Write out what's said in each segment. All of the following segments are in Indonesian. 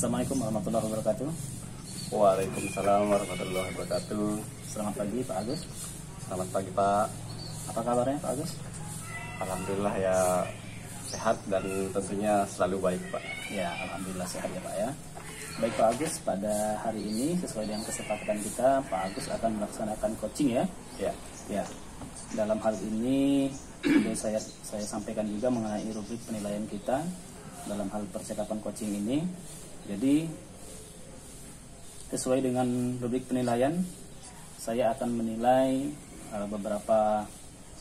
Assalamualaikum warahmatullahi wabarakatuh. Waalaikumsalam warahmatullahi wabarakatuh. Selamat pagi Pak Agus. Selamat pagi Pak. Apa kabarnya Pak Agus? Alhamdulillah ya sehat dan tentunya selalu baik Pak. Ya, alhamdulillah sehat ya Pak ya. Baik Pak Agus, pada hari ini sesuai dengan kesepakatan kita, Pak Agus akan melaksanakan coaching ya. Ya. Ya. Dalam hal ini saya sampaikan juga mengenai rubrik penilaian kita dalam hal percakapan coaching ini. Jadi sesuai dengan rubrik penilaian, saya akan menilai beberapa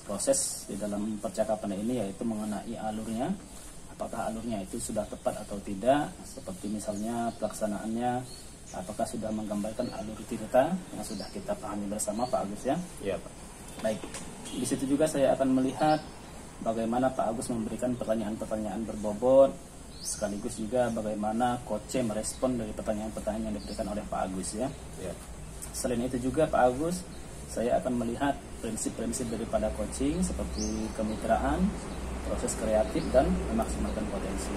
proses di dalam percakapan ini, yaitu mengenai alurnya, apakah alurnya itu sudah tepat atau tidak, seperti misalnya pelaksanaannya apakah sudah menggambarkan alur cerita yang sudah kita pahami bersama Pak Agus ya. Iya Pak. Baik, di situ juga saya akan melihat bagaimana Pak Agus memberikan pertanyaan-pertanyaan berbobot, sekaligus juga bagaimana coach merespon dari pertanyaan-pertanyaan yang diberikan oleh Pak Agus ya. Ya. Selain itu juga Pak Agus, saya akan melihat prinsip-prinsip daripada coaching seperti kemitraan, proses kreatif, dan memaksimalkan potensi.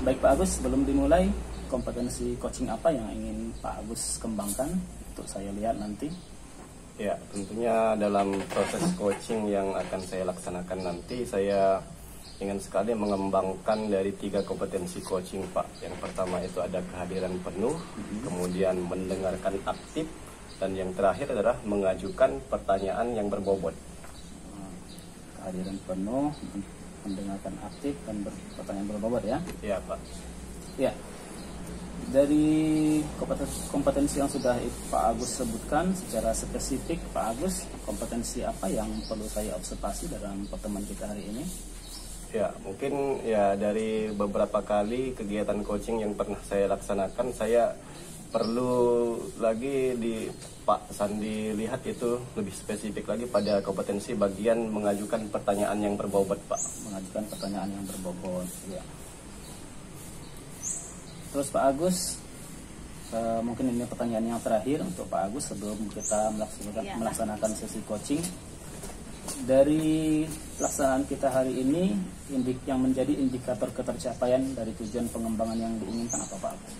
Baik Pak Agus, sebelum dimulai, kompetensi coaching apa yang ingin Pak Agus kembangkan untuk saya lihat nanti? Ya, tentunya dalam proses coaching yang akan saya laksanakan nanti, saya ingin sekali mengembangkan dari 3 kompetensi coaching Pak. Yang pertama itu ada kehadiran penuh, kemudian mendengarkan aktif, dan yang terakhir adalah mengajukan pertanyaan yang berbobot. Kehadiran penuh, mendengarkan aktif, dan pertanyaan berbobot ya. Ya Pak. Ya. Dari kompetensi yang sudah Pak Agus sebutkan secara spesifik, Pak Agus, kompetensi apa yang perlu saya observasi dalam pertemuan kita hari ini? Ya, mungkin ya dari beberapa kali kegiatan coaching yang pernah saya laksanakan, saya perlu lagi di Pak Sandi lihat itu lebih spesifik lagi pada kompetensi bagian mengajukan pertanyaan yang berbobot Pak. Mengajukan pertanyaan yang berbobot, ya. Terus Pak Agus, mungkin ini pertanyaan yang terakhir untuk Pak Agus sebelum kita melaksanakan sesi coaching. Dari pelaksanaan kita hari ini, yang menjadi indikator ketercapaian dari tujuan pengembangan yang diinginkan apa Pak Agus?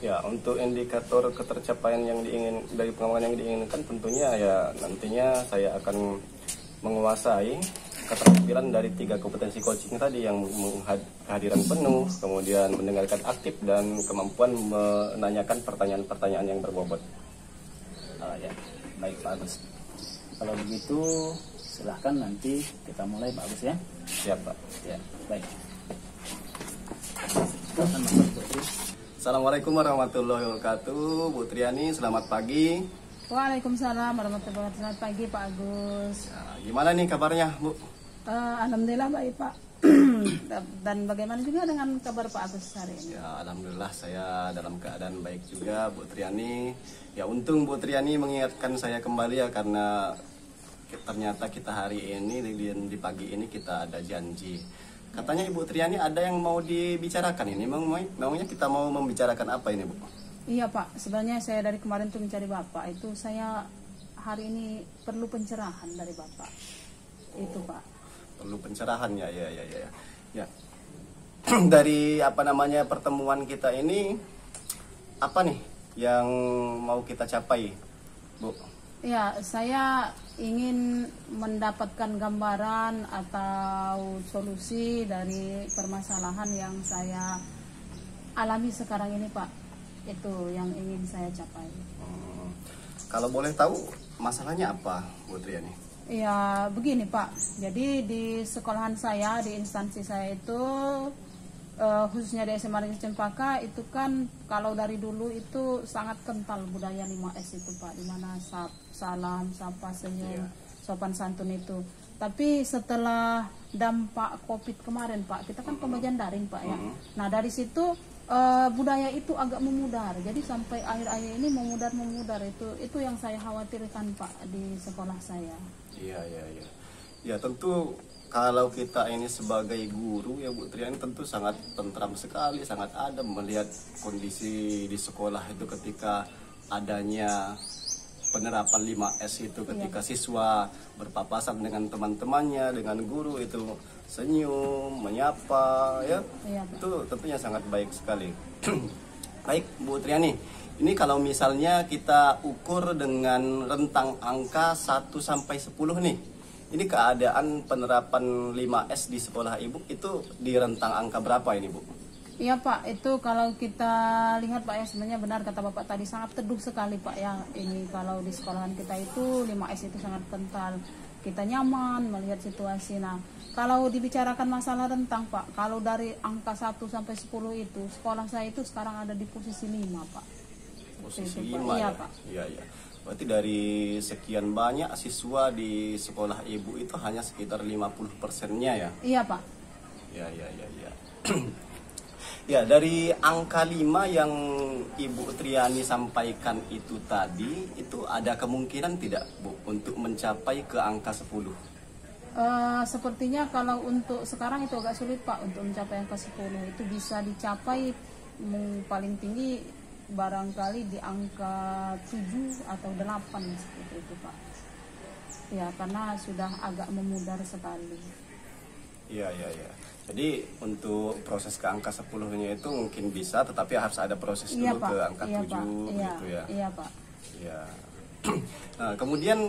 Ya, untuk indikator ketercapaian yang dari pengembangan yang diinginkan, tentunya ya nantinya saya akan menguasai keterampilan dari 3 kompetensi coaching tadi, yang kehadiran penuh, kemudian mendengarkan aktif, dan kemampuan menanyakan pertanyaan-pertanyaan yang berbobot. Ya, baik Pak Agus. Kalau begitu silahkan nanti kita mulai Pak Agus ya. Siap Pak. Ya, baik. Assalamualaikum warahmatullahi wabarakatuh. Bu Triani, selamat pagi. Waalaikumsalam warahmatullahi wabarakatuh. Selamat pagi Pak Agus. Ya, gimana nih kabarnya Bu? Alhamdulillah baik Pak. Dan bagaimana juga dengan kabar Pak Agus hari ini? Ya, alhamdulillah saya dalam keadaan baik juga Bu Triani. Ya, untung Bu Triani mengingatkan saya kembali ya, karena ternyata kita hari ini di pagi ini kita ada janji. Katanya Ibu Triani ada yang mau dibicarakan ini. Maunya kita mau membicarakan apa ini Bu? Iya Pak, sebenarnya saya dari kemarin tuh mencari Bapak. Itu saya hari ini perlu pencerahan dari Bapak. Itu Pak. Perlu pencerahan ya. Ya. Dari pertemuan kita ini, apa nih yang mau kita capai, Bu? Ya, saya ingin mendapatkan gambaran atau solusi dari permasalahan yang saya alami sekarang ini Pak. Itu yang ingin saya capai. Kalau boleh tahu masalahnya apa, Bu Triani? Ya begini Pak, jadi di sekolahan saya, di instansi saya itu khususnya di SMA Negeri Cempaka itu kan kalau dari dulu itu sangat kental budaya 5S itu Pak, dimana salam, sapa, senyum, sopan santun itu. Tapi setelah dampak COVID kemarin Pak, kita kan pembelajaran daring Pak ya. Nah dari situ budaya itu agak memudar, jadi sampai akhir-akhir ini memudar itu yang saya khawatirkan Pak di sekolah saya. Iya. Ya tentu kalau kita ini sebagai guru ya Bu Triani, tentu sangat tentram sekali, sangat adem melihat kondisi di sekolah itu ketika adanya penerapan 5S itu, ketika siswa berpapasan dengan teman-temannya, dengan guru, itu senyum, menyapa, ya. Iya, Pak. Itu tentunya sangat baik sekali. Baik, Bu Triani. Ini kalau misalnya kita ukur dengan rentang angka 1 sampai 10 nih. Ini keadaan penerapan 5S di sekolah Ibu itu di rentang angka berapa ini, Bu? Iya Pak, itu kalau kita lihat Pak ya, sebenarnya benar kata Bapak tadi, sangat teduh sekali Pak ya. Ini kalau di sekolahan kita itu 5S itu sangat kental. Kita nyaman melihat situasi. Nah, kalau dibicarakan masalah rentang Pak, kalau dari angka 1 sampai 10 itu, sekolah saya itu sekarang ada di posisi 5 Pak. Posisi Itu, Pak. 5 Iya, ya? Pak. Iya, iya. Berarti dari sekian banyak siswa di sekolah Ibu itu hanya sekitar 50%-nya ya? Iya Pak. Ya, ya, ya, ya. Ya, dari angka 5 yang Ibu Triani sampaikan itu tadi, itu ada kemungkinan tidak, Bu, untuk mencapai ke angka 10? Sepertinya kalau untuk sekarang itu agak sulit Pak untuk mencapai angka 10. Itu bisa dicapai paling tinggi barangkali di angka 7 atau 8 seperti itu Pak. Ya, karena sudah agak memudar sekali. Iya, iya, iya. Jadi untuk proses ke angka 10-nya itu mungkin bisa, tetapi harus ada proses Iya, dulu Pak. ke angka Iya, 7 Pak. Iya, gitu ya. Iya Pak. Ya. Nah, kemudian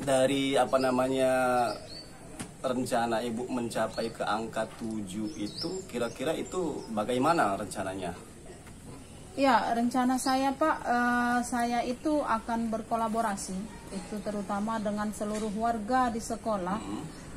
dari apa namanya rencana Ibu mencapai ke angka 7 itu kira-kira itu bagaimana rencananya? Ya, rencana saya Pak, saya itu akan berkolaborasi, itu terutama dengan seluruh warga di sekolah.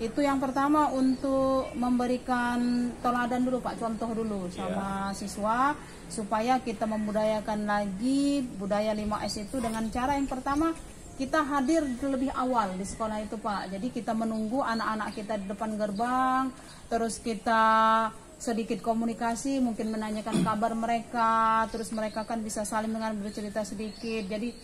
Itu yang pertama untuk memberikan teladan dulu Pak, contoh dulu sama siswa, supaya kita membudayakan lagi budaya 5S itu dengan cara yang pertama, kita hadir lebih awal di sekolah itu Pak. Jadi kita menunggu anak-anak kita di depan gerbang, terus kita sedikit komunikasi, mungkin menanyakan kabar mereka, terus mereka kan bisa saling dengan bercerita sedikit. Jadi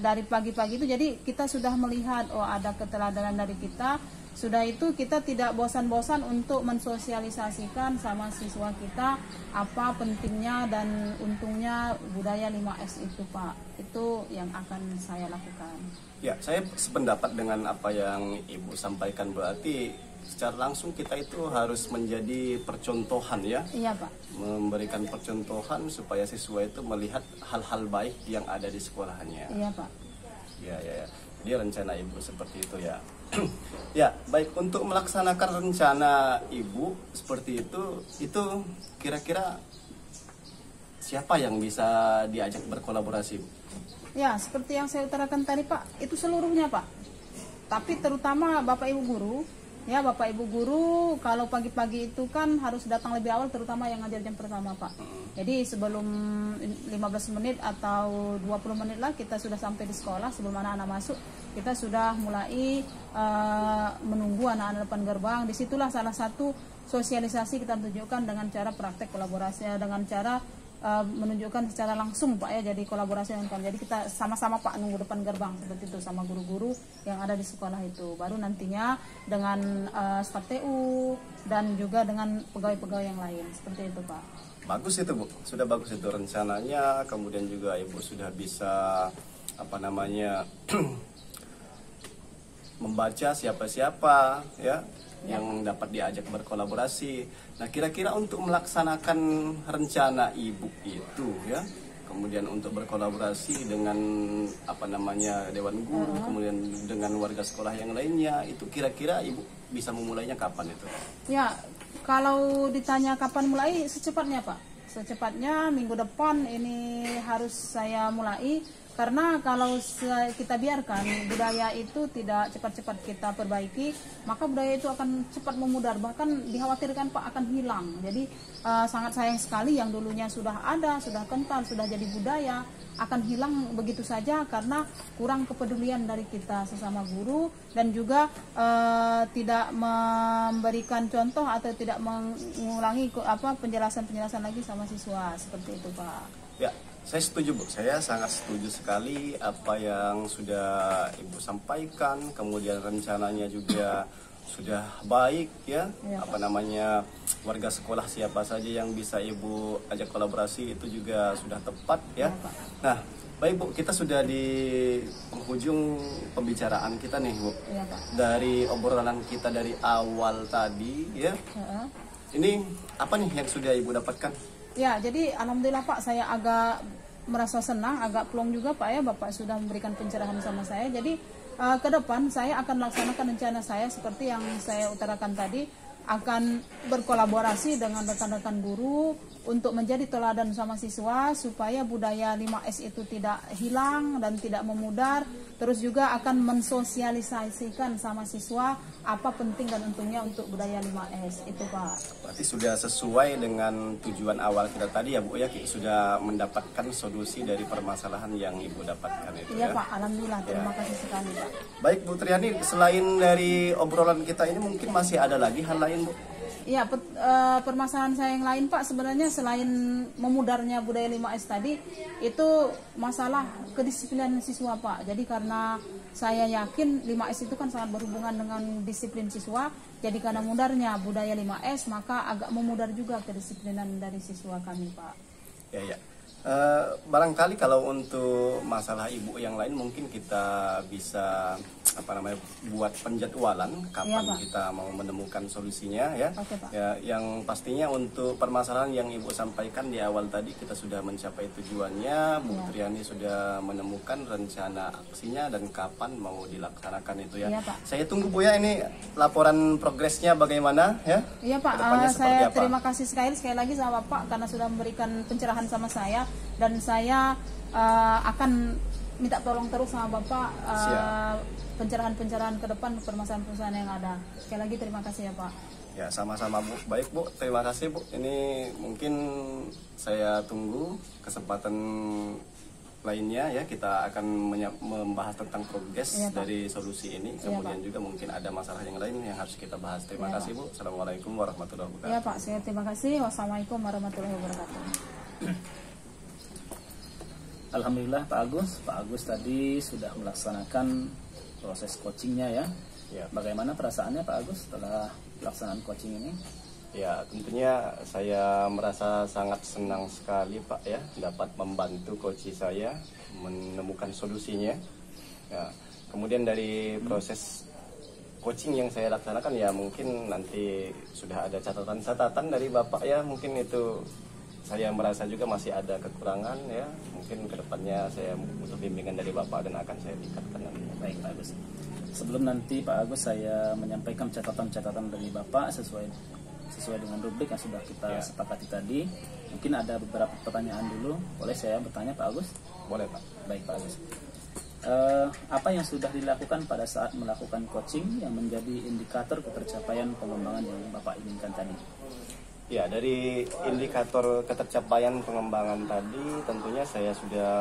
dari pagi-pagi itu jadi kita sudah melihat oh ada keteladanan dari kita. Sudah itu kita tidak bosan-bosan untuk mensosialisasikan sama siswa kita apa pentingnya dan untungnya budaya 5S itu Pak. Itu yang akan saya lakukan. Ya, saya sependapat dengan apa yang Ibu sampaikan, berarti secara langsung kita itu harus menjadi percontohan ya. Iya Pak. Memberikan percontohan supaya siswa itu melihat hal-hal baik yang ada di sekolahannya. Iya Pak. Ya, ya, ya. Jadi rencana Ibu seperti itu ya. Ya, baik, untuk melaksanakan rencana Ibu seperti itu kira-kira siapa yang bisa diajak berkolaborasi, Bu? Ya, seperti yang saya utarakan tadi Pak, itu seluruhnya Pak. Tapi terutama Bapak Ibu guru, ya Bapak Ibu guru kalau pagi-pagi itu kan harus datang lebih awal, terutama yang ngajar jam pertama Pak. Jadi sebelum 15 menit atau 20 menit lah kita sudah sampai di sekolah, sebelum anak-anak masuk kita sudah mulai menunggu anak-anak depan gerbang. Disitulah salah satu sosialisasi kita tunjukkan dengan cara praktek kolaborasi, dengan cara menunjukkan secara langsung Pak ya, jadi kolaborasi dengan kami. Jadi kita sama-sama Pak nunggu depan gerbang seperti itu sama guru-guru yang ada di sekolah itu. Baru nantinya dengan staf TU dan juga dengan pegawai-pegawai yang lain seperti itu Pak. Bagus itu Bu, sudah bagus itu rencananya. Kemudian juga Ibu sudah bisa apa namanya membaca siapa-siapa ya yang dapat diajak berkolaborasi. Nah, kira-kira untuk melaksanakan rencana Ibu itu ya, kemudian untuk berkolaborasi dengan apa namanya dewan guru, kemudian dengan warga sekolah yang lainnya, itu kira-kira Ibu bisa memulainya kapan itu? Ya, kalau ditanya kapan mulai, secepatnya Pak. Secepatnya minggu depan ini harus saya mulai. Karena kalau kita biarkan budaya itu tidak cepat-cepat kita perbaiki, maka budaya itu akan cepat memudar, bahkan dikhawatirkan Pak akan hilang. Jadi sangat sayang sekali yang dulunya sudah ada, sudah kental, sudah jadi budaya, akan hilang begitu saja karena kurang kepedulian dari kita sesama guru dan juga tidak memberikan contoh atau tidak mengulangi penjelasan-penjelasan lagi sama siswa, seperti itu Pak. Ya, saya setuju Bu, saya sangat setuju sekali apa yang sudah Ibu sampaikan, kemudian rencananya juga sudah baik ya, apa namanya warga sekolah siapa saja yang bisa Ibu ajak kolaborasi itu juga sudah tepat ya. Nah, baik Bu, kita sudah di penghujung pembicaraan kita nih Bu. Iya, Pak. Dari obrolan kita dari awal tadi ya. Ini apa nih yang sudah Ibu dapatkan? Ya, jadi alhamdulillah Pak, saya agak merasa senang, agak plong juga Pak ya, Bapak sudah memberikan pencerahan sama saya. Jadi ke depan saya akan laksanakan rencana saya seperti yang saya utarakan tadi, akan berkolaborasi dengan rekan-rekan guru untuk menjadi teladan sama siswa supaya budaya 5S itu tidak hilang dan tidak memudar. Terus juga akan mensosialisasikan sama siswa apa penting dan untungnya untuk budaya 5S itu Pak. Berarti sudah sesuai dengan tujuan awal kita tadi ya Bu ya, sudah mendapatkan solusi dari permasalahan yang Ibu dapatkan itu Iya ya. Pak, alhamdulillah, terima kasih sekali Pak. Baik Bu Triani, selain dari obrolan kita ini mungkin masih ada lagi hal lain Bu? Iya, permasalahan saya yang lain Pak, sebenarnya selain memudarnya budaya 5S tadi, itu masalah kedisiplinan siswa Pak. Jadi karena saya yakin 5S itu kan sangat berhubungan dengan disiplin siswa, jadi karena mudarnya budaya 5S, maka agak memudar juga kedisiplinan dari siswa kami Pak. Ya. Barangkali kalau untuk masalah Ibu yang lain mungkin kita bisa buat penjadwalan kapan Pak. kita mau menemukan solusinya ya. Oke, Pak. Ya, yang pastinya untuk permasalahan yang Ibu sampaikan di awal tadi kita sudah mencapai tujuannya. Bu Triani sudah menemukan rencana aksinya dan kapan mau dilaksanakan itu ya. Iya, Pak. Saya tunggu Bu ya, ini laporan progresnya bagaimana ya. Iya Pak, Kedepannya seperti saya apa? terima kasih sekali lagi sama Bapak karena sudah memberikan pencerahan sama saya, dan saya akan minta tolong terus sama Bapak pencerahan-pencerahan ke depan permasalahan-permasalahan yang ada. Sekali lagi terima kasih ya Pak. Ya, sama-sama Bu. Baik Bu, terima kasih Bu. Ini mungkin saya tunggu kesempatan lainnya ya, kita akan membahas tentang progres dari solusi ini. Kemudian juga mungkin ada masalah yang lain yang harus kita bahas. Terima kasih Bu. Assalamualaikum warahmatullahi wabarakatuh. Ya Pak, saya terima kasih. Wassalamualaikum warahmatullahi wabarakatuh. Alhamdulillah Pak Agus tadi sudah melaksanakan proses coachingnya ya. Bagaimana perasaannya Pak Agus setelah pelaksanaan coaching ini? Ya, tentunya saya merasa sangat senang sekali Pak ya, dapat membantu coach saya menemukan solusinya. Ya, kemudian dari proses coaching yang saya laksanakan ya, mungkin nanti sudah ada catatan-catatan dari Bapak ya, mungkin itu saya merasa juga masih ada kekurangan ya, mungkin kedepannya saya butuh bimbingan dari Bapak dan akan saya tingkatkan nanti. Baik Pak Agus, sebelum nanti Pak Agus saya menyampaikan catatan-catatan dari Bapak sesuai dengan rubrik yang sudah kita sepakati tadi, mungkin ada beberapa pertanyaan dulu. Boleh saya bertanya Pak Agus? Boleh Pak. Baik Pak Agus, apa yang sudah dilakukan pada saat melakukan coaching yang menjadi indikator ketercapaian pengembangan yang Bapak inginkan tadi? Ya, dari indikator ketercapaian pengembangan tadi tentunya saya sudah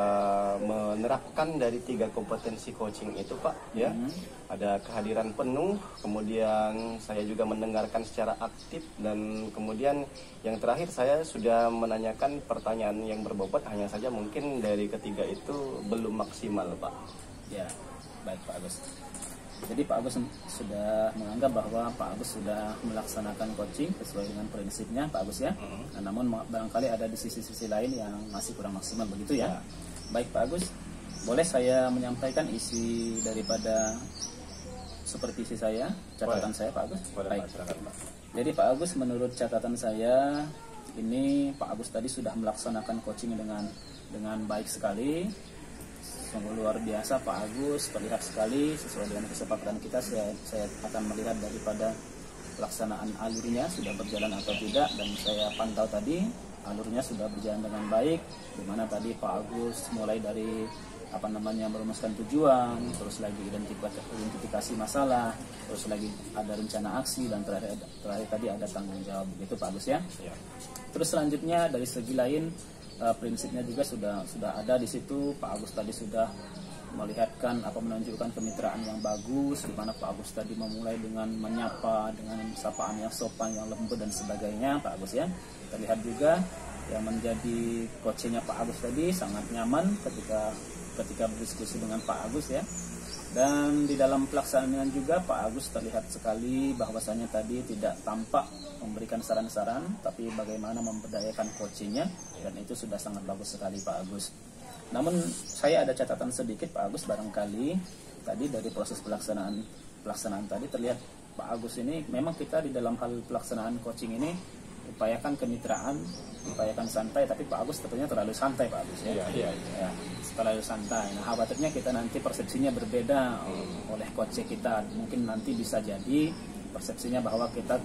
menerapkan dari 3 kompetensi coaching itu Pak ya. Ada kehadiran penuh, kemudian saya juga mendengarkan secara aktif, dan kemudian yang terakhir saya sudah menanyakan pertanyaan yang berbobot, hanya saja mungkin dari ketiga itu belum maksimal Pak. Ya, baik Pak Agus. Jadi Pak Agus sudah menganggap bahwa Pak Agus sudah melaksanakan coaching sesuai dengan prinsipnya Pak Agus ya. Nah, namun barangkali ada di sisi-sisi lain yang masih kurang maksimal begitu ya. Baik Pak Agus, boleh saya menyampaikan isi daripada supervisi saya, catatan saya Pak Agus? Boleh, baik. Pak, silakan Pak. Jadi Pak Agus, menurut catatan saya ini Pak Agus tadi sudah melaksanakan coaching dengan baik sekali. Sungguh luar biasa Pak Agus, terlihat sekali sesuai dengan kesepakatan kita. Saya akan melihat daripada pelaksanaan alurnya sudah berjalan atau tidak, dan saya pantau tadi alurnya sudah berjalan dengan baik, dimana tadi Pak Agus mulai dari merumuskan tujuan, terus lagi identifikasi masalah, terus lagi ada rencana aksi, dan terakhir tadi ada tanggung jawab, gitu Pak Agus ya. Terus selanjutnya dari segi lain, prinsipnya juga sudah ada di situ. Pak Agus tadi sudah menunjukkan kemitraan yang bagus, di mana Pak Agus tadi memulai dengan menyapa, dengan sapaan yang sopan, yang lembut dan sebagainya Pak Agus ya. Terlihat juga yang menjadi coachnya Pak Agus tadi sangat nyaman ketika berdiskusi dengan Pak Agus ya. Dan di dalam pelaksanaan juga Pak Agus terlihat sekali bahwasanya tadi tidak tampak memberikan saran-saran, tapi bagaimana memberdayakan coachingnya, dan itu sudah sangat bagus sekali Pak Agus. Namun saya ada catatan sedikit Pak Agus, barangkali tadi dari proses pelaksanaan tadi terlihat Pak Agus ini memang kita di dalam hal pelaksanaan coaching ini upayakan kemitraan, upayakan santai, tapi Pak Agus tentunya terlalu santai Pak Agus ya. Iya. Ya, terlalu santai. Nah, khawatirnya kita nanti persepsinya berbeda oleh coach kita. Mungkin nanti bisa jadi persepsinya bahwa kita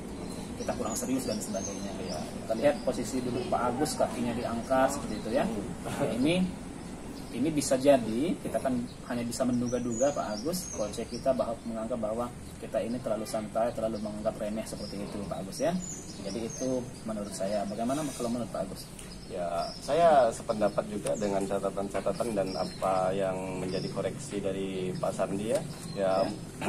kurang serius dan sebagainya. Ya. Kita lihat posisi dulu Pak Agus, kakinya diangkat seperti itu ya. Nah, ini bisa jadi kita kan hanya bisa menduga-duga Pak Agus, coach kita menganggap bahwa kita ini terlalu santai, terlalu menganggap remeh seperti itu Pak Agus ya. Jadi itu menurut saya. Bagaimana kalau menurut Pak Agus? Ya, saya sependapat juga dengan catatan-catatan dan apa yang menjadi koreksi dari Pak Sandi ya.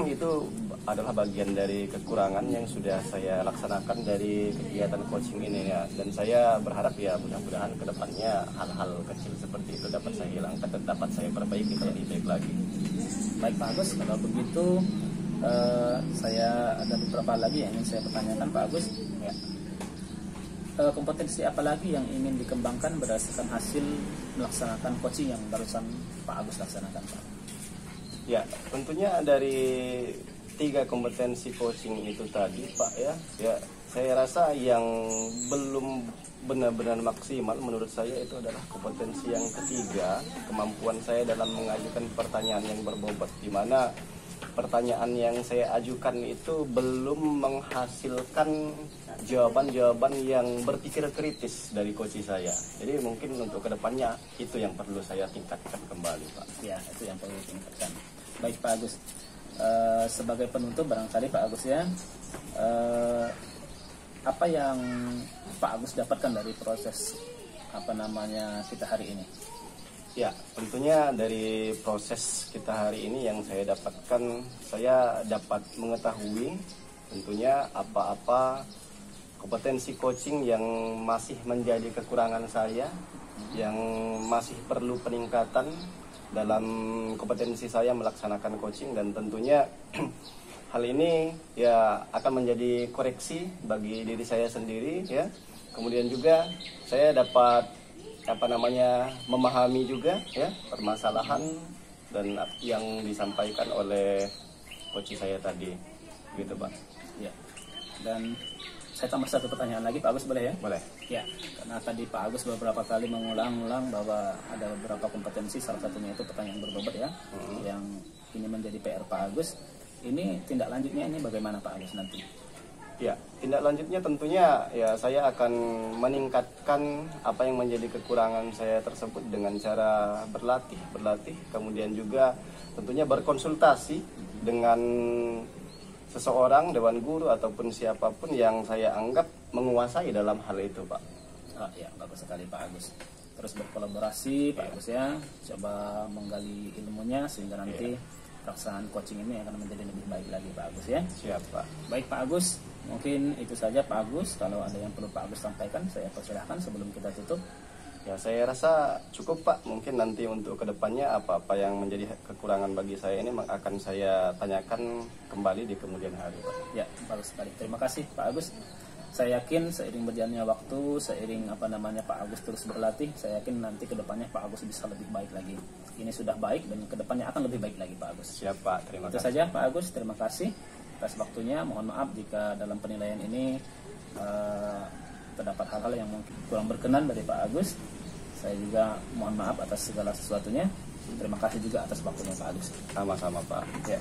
Itu adalah bagian dari kekurangan yang sudah saya laksanakan dari kegiatan coaching ini ya. Dan saya berharap ya mudah-mudahan kedepannya hal-hal kecil seperti itu dapat saya hilangkan dan dapat saya perbaiki lebih baik lagi. Baik Pak Agus, kalau begitu saya ada beberapa lagi yang ingin saya pertanyakan Pak Agus. Ya. Kompetensi apa lagi yang ingin dikembangkan berdasarkan hasil melaksanakan coaching yang barusan Pak Agus laksanakan Pak? Ya, tentunya dari 3 kompetensi coaching itu tadi Pak ya, saya rasa yang belum benar-benar maksimal menurut saya itu adalah kompetensi yang ketiga, kemampuan saya dalam mengajukan pertanyaan yang berbobot, di mana pertanyaan yang saya ajukan itu belum menghasilkan jawaban-jawaban yang berpikir kritis dari coach saya. Jadi mungkin untuk kedepannya itu yang perlu saya tingkatkan kembali Pak. Ya, itu yang perlu ditingkatkan. Baik Pak Agus, sebagai penutup barangkali Pak Agus ya, apa yang Pak Agus dapatkan dari proses kita hari ini? Ya, tentunya dari proses kita hari ini yang saya dapatkan, saya dapat mengetahui tentunya apa-apa kompetensi coaching yang masih menjadi kekurangan saya, yang masih perlu peningkatan dalam kompetensi saya melaksanakan coaching, dan tentunya hal ini ya akan menjadi koreksi bagi diri saya sendiri ya. Kemudian juga saya dapat memahami juga ya permasalahan dan yang disampaikan oleh coach saya tadi, gitu Pak. Ya. Dan saya tambah satu pertanyaan lagi Pak Agus, boleh ya? Boleh. Ya, karena tadi Pak Agus beberapa kali mengulang-ulang bahwa ada beberapa kompetensi, salah satunya itu pertanyaan berbobot ya, yang ini menjadi PR Pak Agus. Ini tindak lanjutnya ini bagaimana Pak Agus nanti? Ya, tindak lanjutnya tentunya ya saya akan meningkatkan apa yang menjadi kekurangan saya tersebut dengan cara berlatih, kemudian juga tentunya berkonsultasi dengan seseorang, dewan guru ataupun siapapun yang saya anggap menguasai dalam hal itu Pak. Ya, bagus sekali Pak Agus. Terus berkolaborasi Pak Agus ya, coba menggali ilmunya sehingga nanti pelaksanaan coaching ini akan menjadi lebih baik lagi Pak Agus ya. Siap Pak. Baik Pak Agus, mungkin itu saja Pak Agus. Kalau ada yang perlu Pak Agus sampaikan, saya persilahkan sebelum kita tutup. Ya, saya rasa cukup Pak. Mungkin nanti untuk kedepannya apa-apa yang menjadi kekurangan bagi saya ini akan saya tanyakan kembali di kemudian hari Pak. Ya, bagus sekali. Terima kasih Pak Agus. Saya yakin seiring berjalannya waktu, seiring Pak Agus terus berlatih, saya yakin nanti kedepannya Pak Agus bisa lebih baik lagi. Ini sudah baik dan kedepannya akan lebih baik lagi Pak Agus. Siap Pak, terima kasih. Itu saja Pak Agus, terima kasih atas waktunya. Mohon maaf jika dalam penilaian ini terdapat hal-hal yang mungkin kurang berkenan dari Pak Agus. Saya juga mohon maaf atas segala sesuatunya. Terima kasih juga atas waktunya Pak Agus. Sama-sama Pak. Ya.